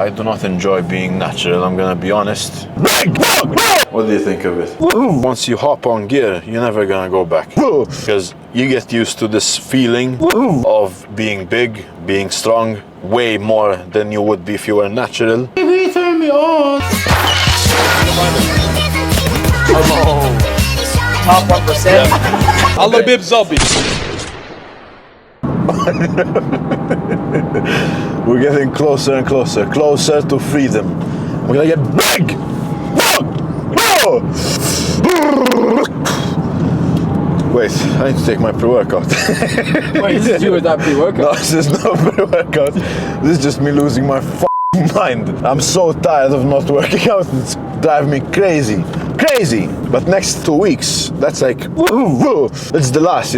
I do not enjoy being natural, I'm gonna be honest. What do you think of it? Once you hop on gear, you're never gonna go back. Because you get used to this feeling of being big, being strong, way more than you would be if you were natural. Baby, turn me on! Hello. Top 1%. Alla bib zombie. We're getting closer and closer to freedom. We're gonna get big! Wait, I need to take my pre-workout. Wait, this is you with that pre-workout? No, this is not pre-workout. This is just me losing my mind. I'm so tired of not working out. It's driving me crazy. But next 2 weeks, that's like, it's the last,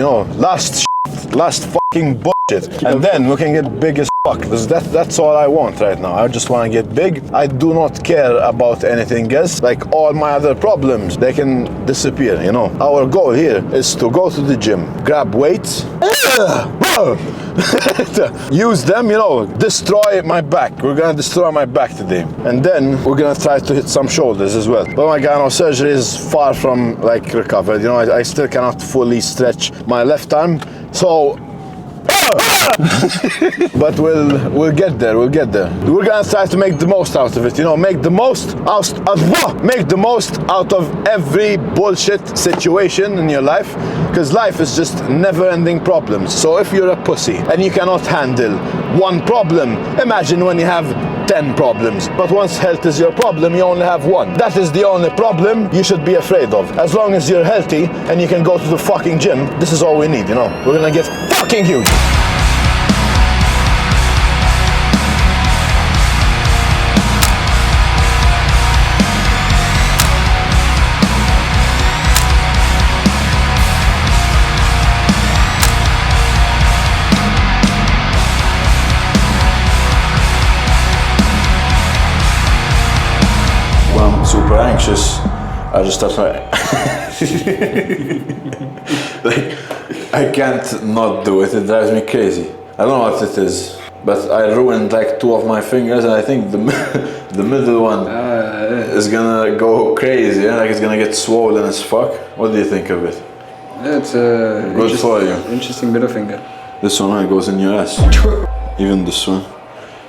last fucking bullshit. And then we can get big as fuck. That's all I want right now. I just want to get big. I do not care about anything else. Like all my other problems, they can disappear, Our goal here is to go to the gym, grab weights, use them, destroy my back. We're gonna destroy my back today. And then we're gonna try to hit some shoulders as well. But my gyno surgery is far from recovered. I still cannot fully stretch my left arm. So but we'll get there. We're gonna try to make the most out of it. Make the most out of every bullshit situation in your life, because life is just never-ending problems. So if you're a pussy and you cannot handle one problem, imagine when you have 10 problems. But once health is your problem, you only have one. That is the only problem you should be afraid of. As long as you're healthy and you can go to the fucking gym, this is all we need. We're gonna get fucking huge. Super anxious. I just start I can't not do it. It drives me crazy. I don't know what it is, but I ruined 2 of my fingers, and I think the middle one is gonna go crazy. It's gonna get swollen as fuck. What do you think of it? Yeah, it's a good for you. Interesting middle finger. This one goes in your ass. Even this one.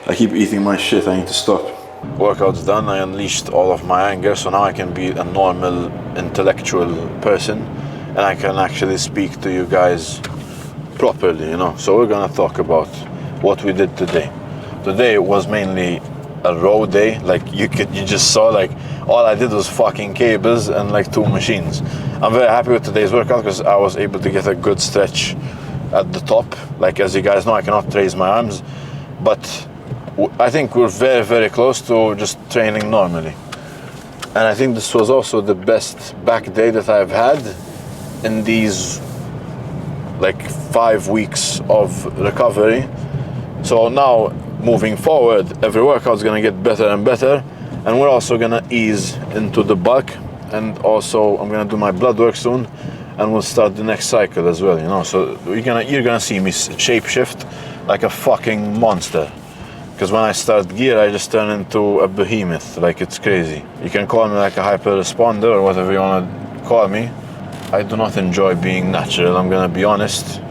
I keep eating my shit. I need to stop. Workout's done, I unleashed all of my anger, so now I can be a normal, intellectual person, and I can actually speak to you guys properly, So we're gonna talk about what we did today. Today was mainly a row day, you just saw, all I did was fucking cables and 2 machines. I'm very happy with today's workout because I was able to get a good stretch at the top. As you guys know, I cannot raise my arms, but I think we're very, very close to just training normally. And I think this was also the best back day that I've had in these 5 weeks of recovery. So now, moving forward, every workout is gonna get better and better, and we're also gonna ease into the bulk, and also I'm gonna do my blood work soon, and we'll start the next cycle as well, So you're gonna see me shape shift like a fucking monster. Because when I start gear, I just turn into a behemoth, it's crazy. You can call me a hyper responder or whatever you want to call me. I do not enjoy being natural, I'm gonna be honest,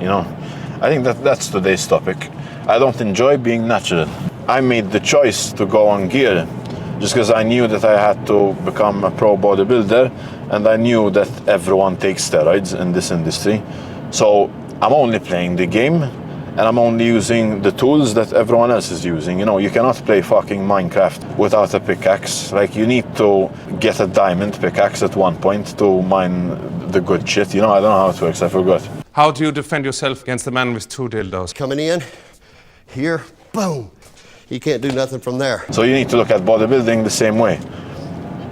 I think that's today's topic. I don't enjoy being natural. I made the choice to go on gear just because I knew that I had to become a pro bodybuilder, and I knew that everyone takes steroids in this industry. So I'm only playing the game, and I'm only using the tools that everyone else is using. You cannot play fucking Minecraft without a pickaxe. You need to get a diamond pickaxe at one point to mine the good shit. I don't know how it works, I forgot. How do you defend yourself against the man with 2 dildos? Coming in, here, boom. He can't do nothing from there. So you need to look at bodybuilding the same way.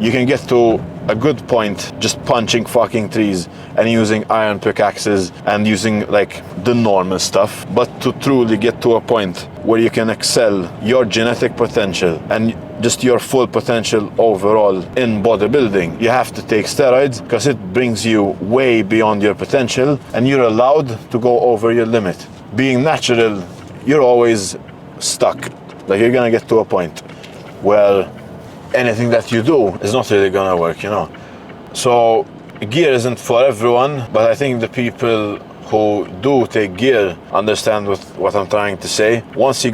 You can get to a good point just punching fucking trees and using iron pickaxes and using the normal stuff, but to truly get to a point where you can excel your genetic potential and just your full potential overall in bodybuilding, you have to take steroids because it brings you way beyond your potential and you're allowed to go over your limit. Being natural, you're always stuck. You're gonna get to a point. where anything that you do is not really gonna work, you know. So gear isn't for everyone, but I think the people who do take gear understand what I'm trying to say. Once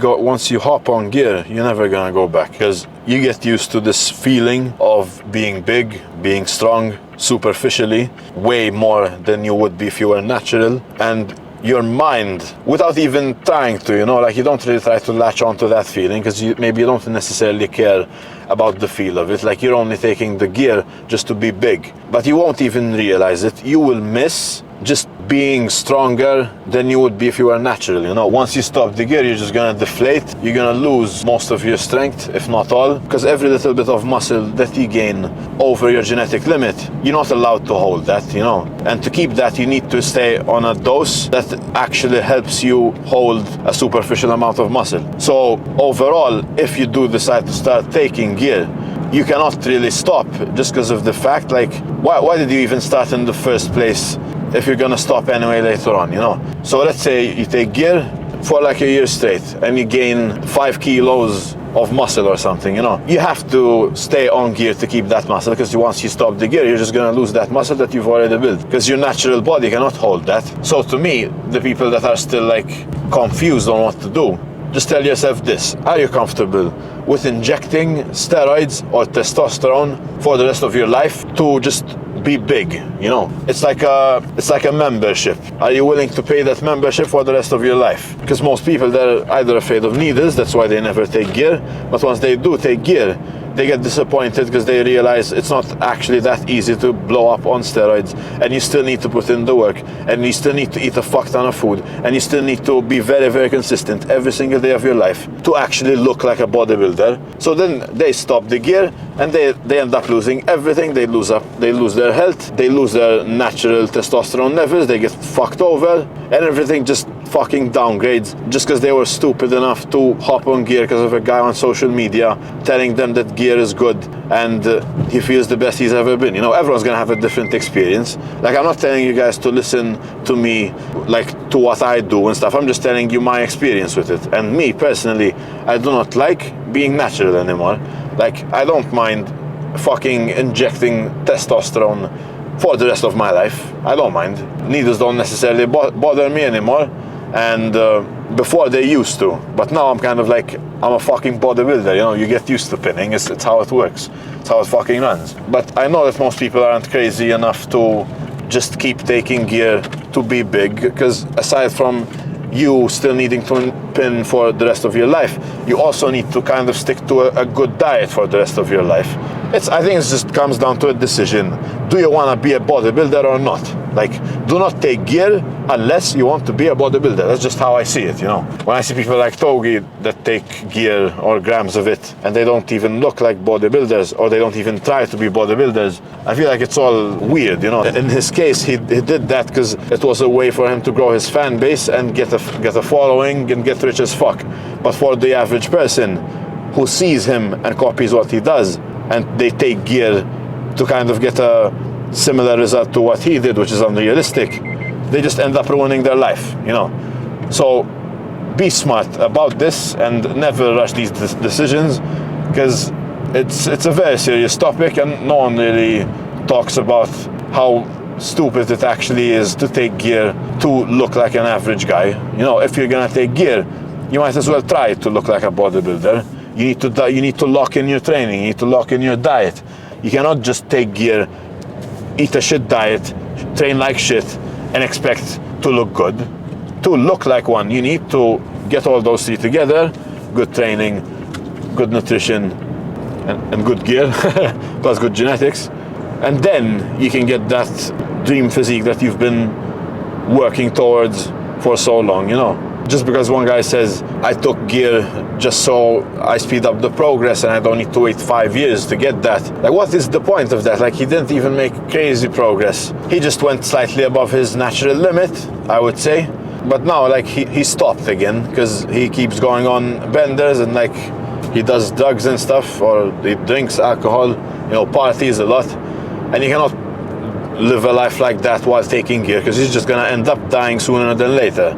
you hop on gear, you're never gonna go back, because you get used to this feeling of being big, being strong, superficially, way more than you would be if you were natural. And your mind, without even trying to, you know, like you don't really try to latch onto that feeling, because maybe you don't necessarily care about the feel of it. Like you're only taking the gear just to be big, but you won't even realize it. You will miss just being stronger than you would be if you were natural, you know. Once you stop the gear, you're just gonna deflate. You're gonna lose most of your strength, if not all, because every little bit of muscle that you gain over your genetic limit, you're not allowed to hold that, you know. And to keep that, you need to stay on a dose that actually helps you hold a superficial amount of muscle. So overall, if you do decide to start taking gear, you cannot really stop, just because of the fact, like, why did you even start in the first place if you're gonna stop anyway later on, you know? So let's say you take gear for like a year straight and you gain 5 kilos of muscle or something, you know. You have to stay on gear to keep that muscle, because once you stop the gear, you're just gonna lose that muscle that you've already built, because your natural body cannot hold that. So to me, the people that are still like confused on what to do, just tell yourself this: are you comfortable with injecting steroids or testosterone for the rest of your life to just be big, you know? It's like a membership. Are you willing to pay that membership for the rest of your life? Because most people, they're either afraid of needles, that's why they never take gear, but once they do take gear, they get disappointed because they realize it's not actually that easy to blow up on steroids, and you still need to put in the work, and you still need to eat a fuck ton of food, and you still need to be very, very consistent every single day of your life to actually look like a bodybuilder. So then they stop the gear and they end up losing everything. They lose their health, they lose their natural testosterone levels, they get fucked over, and everything just fucking downgrades just because they were stupid enough to hop on gear because of a guy on social media telling them that gear is good and he feels the best he's ever been. You know, everyone's gonna have a different experience. Like, I'm not telling you guys to listen to me, like, to what I do and stuff. I'm just telling you my experience with it. And me personally, I do not like being natural anymore. Like, I don't mind fucking injecting testosterone for the rest of my life. I don't mind. Needles don't necessarily bother me anymore, and before they used to, but now I'm kind of like, I'm a fucking bodybuilder, you know. You get used to pinning. It's how it works. It's how it fucking runs. But I know that most people aren't crazy enough to just keep taking gear to be big, because aside from you still needing to pin for the rest of your life, you also need to kind of stick to a good diet for the rest of your life. I think it just comes down to a decision. Do you want to be a bodybuilder or not? Like, do not take gear unless you want to be a bodybuilder. That's just how I see it, you know. When I see people like Togi that take gear or grams of it and they don't even look like bodybuilders, or they don't even try to be bodybuilders, I feel like it's all weird, you know. In his case, he did that because it was a way for him to grow his fan base and get a following and get rich as fuck. But for the average person who sees him and copies what he does, and they take gear to kind of get a similar result to what he did, which is unrealistic, they just end up ruining their life, you know. So be smart about this and never rush these decisions, because it's a very serious topic, and no one really talks about how stupid it actually is to take gear to look like an average guy. You know, if you're gonna take gear, you might as well try to look like a bodybuilder. You need to lock in your training, you need to lock in your diet. You cannot just take gear, eat a shit diet, train like shit, and expect to look good. To look like one, you need to get all those three together: good training, good nutrition, and good gear, plus good genetics. And then you can get that dream physique that you've been working towards for so long, you know. Just because one guy says, I took gear just so I speed up the progress and I don't need to wait 5 years to get that. Like, what is the point of that? Like, he didn't even make crazy progress. He just went slightly above his natural limit, I would say. But now, like, he stopped again because he keeps going on benders and, like, he does drugs and stuff, or he drinks alcohol, you know, parties a lot. And you cannot live a life like that while taking gear, because he's just gonna end up dying sooner than later.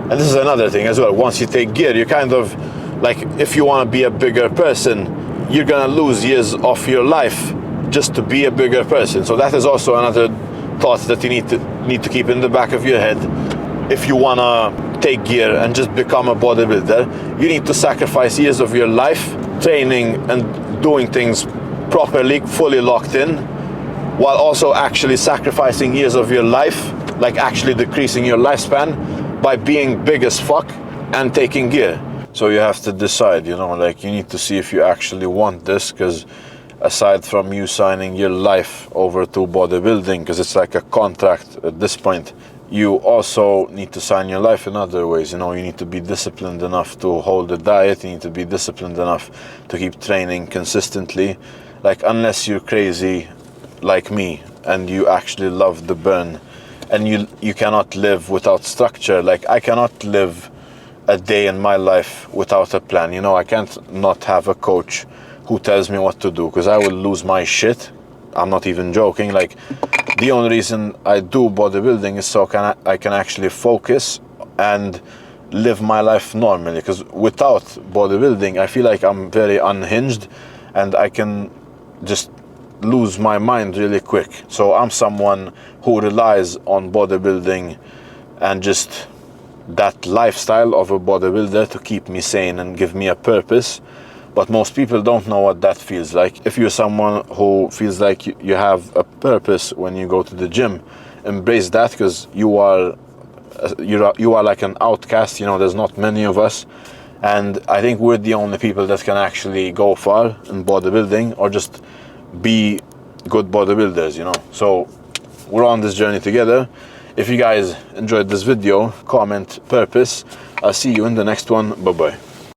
And this is another thing as well. Once you take gear, you kind of Like, if you want to be a bigger person, you're gonna lose years of your life just to be a bigger person. So that is also another thought that you need to keep in the back of your head. If you wanna take gear and just become a bodybuilder, you need to sacrifice years of your life training and doing things properly, fully locked in, while also actually sacrificing years of your life, like actually decreasing your lifespan by being big as fuck and taking gear. So you have to decide, you know, like you need to see if you actually want this, because aside from you signing your life over to bodybuilding, because it's like a contract at this point, you also need to sign your life in other ways. You know, you need to be disciplined enough to hold a diet, you need to be disciplined enough to keep training consistently. Like, unless you're crazy like me and you actually love the burn and you cannot live without structure. Like, I cannot live a day in my life without a plan. You know, I can't not have a coach who tells me what to do, because I will lose my shit. I'm not even joking. Like, the only reason I do bodybuilding is so I can actually focus and live my life normally, because without bodybuilding I feel like I'm very unhinged and I can just lose my mind really quick. So I'm someone who relies on bodybuilding and just that lifestyle of a bodybuilder to keep me sane and give me a purpose. But most people don't know what that feels like. If you're someone who feels like you have a purpose when you go to the gym, embrace that, because you are like an outcast. You know, there's not many of us, and I think we're the only people that can actually go far in bodybuilding or just be good bodybuilders, you know. So we're on this journey together. If you guys enjoyed this video, comment purpose. I'll see you in the next one. Bye bye.